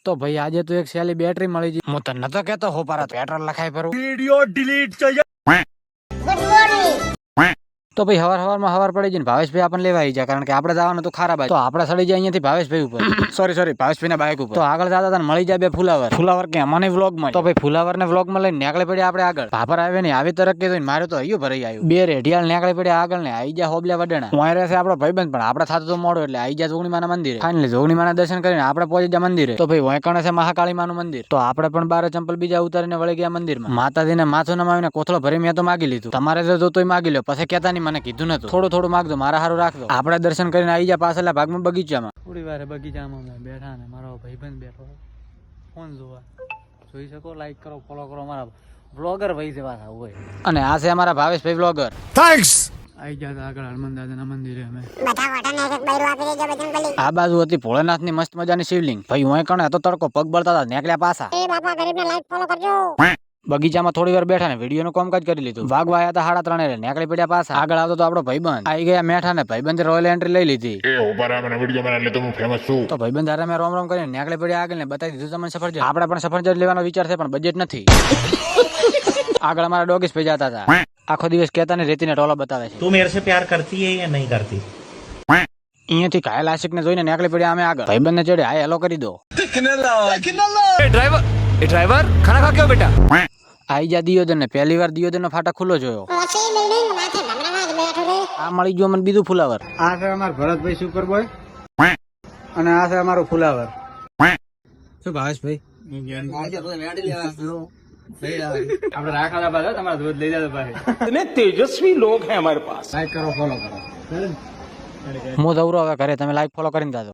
તો ભાઈ આજે તો એક સેલી બેટરી મળી ગઈ. હું તને નતો કેતો હો પારા પેટ્રોલ લખાય પરું. वीडियो डिलीट चाहिए। તો ભાઈ હવાર પડી જઈને ભાવેશભાઈ આપણને લેવા આવી જાય, કારણ કે આપણે જવાનું તો ખારા બાજુ. તો આપણે સડી જાય અહીંયાથી ભાવેશભાઈ ઉપર સોરી ભાવેશભાઈ ના બાઇક ઉપર. તો આગળ જતા હતા મળી જાય બે ફુલાવર કે મને વ્લોગ માં. તો ભાઈ ફુલાવર ને વ્લોગ માં લઈને નીકળી પડ્યા આપણે આગળ. ભાભર આવે ને આવી તરફ કે મારે તો અહીંયા ભરાઈ આવ્યું. બે રેઢિયાળ નીકળી પડ્યા આગળ ને આવી જાય હોબલા વડણા. હું રહેશે આપણો ભાઈબંધ, પણ આપણે થતું તો મોડો એટલે આવી જાય જોગણી માના મંદિરે. ફાઇનલી જોગણી માના દર્શન કરીને આપણે પહોંચી જાય મંદિરે. તો ભાઈ વૈકણ છે મહાકાળી માનું મંદિર. તો આપણે પણ બાર ચંપલ બીજા ઉતારીને વળી ગયા મંદિરમાં. માતાજીને માથું નમાવીને કોથળો ભરી મેં તો માગી લીધું. તમારે જો તોય માગી લો, પછી કેતા નહીં મને કીધું નતું. થોડું માગજો, મારા હારું રાખજો. આપણે દર્શન કરીને આવી જાય પાછળના ભાગમાં બગીચામાં. થોડી વાર બગીચામાં બેઠા ને મારો ભાઈબંધ બેઠો ફોન જોવા. જોઈ શકો, લાઈક કરો, ફોલો કરો. મારા વ્લોગર ભાઈ છે પાછા હોય. અને આ છે અમારા ભાવેશભાઈ વ્લોગર. थैंक्स। આવી ગયા આગળ હનુમાન દાદાના મંદિરે. અમે આ બાજુ હતી ભોળેનાથ ની મસ્ત મજાની શિવલિંગ. ભાઈ હું કણે હતો તડકો, પગ બળતા હતા, નીકળ્યા પાછા. બગીચામાં થોડી વાર બેઠા ને વિડીયો નું કામકાજ કરી લીધું. વાગવા આવ્યા હતા 3:30 નીકળી પડ્યા પાછા. આગળ આવતો તો આપણો ભાઈબંધ આવી ગયા મેઠા ને ભાઈબંધ રોયલ એન્ટ્રી લઈ લીધી. તો ભાઈબંધ હારે મેં રોમ કરીને નીકળી પડ્યા આગળ ને બતાવી દીધું તમને સફરજન. આપણે પણ સફરજન લેવાનો વિચાર છે, પણ બજેટ નથી. આગળ અમારા ડોગીસ પી જતા હતા. આખો દિવસ કેતા ને રેતી ને ટોલો બતાવે છે. તું मेरे से प्यार करती है या नहीं करती? અહીંયાથી ઘાયલ આશિક ને જોઈને નીકળી પડ્યા અમે આગળ. ભાઈબંધ ને ચડે હાય હેલો કરી દો. ड्राइवर खाना खा के बेटा। આઈ જા દિયોદર ને પહેલી વાર દિયોદર નો ફાટા ખુલ્લો જોયો. આ મળી ગયો મને બીજું ફુલાવર. આ છે અમાર ભરતભાઈ સુપર બોય અને આ છે અમારું ફુલાવર. શું ભાવેશભાઈ આપણે રાખવાના પાછા તમારા દૂધ લઈ જતો પાસે. इतने तेजस्वी लोग हैं हमारे पास। લાઈક કરો, ફોલો કરો. હું જવરો હવે ઘરે, તમે લાઈક ફોલો કરીને જાજો.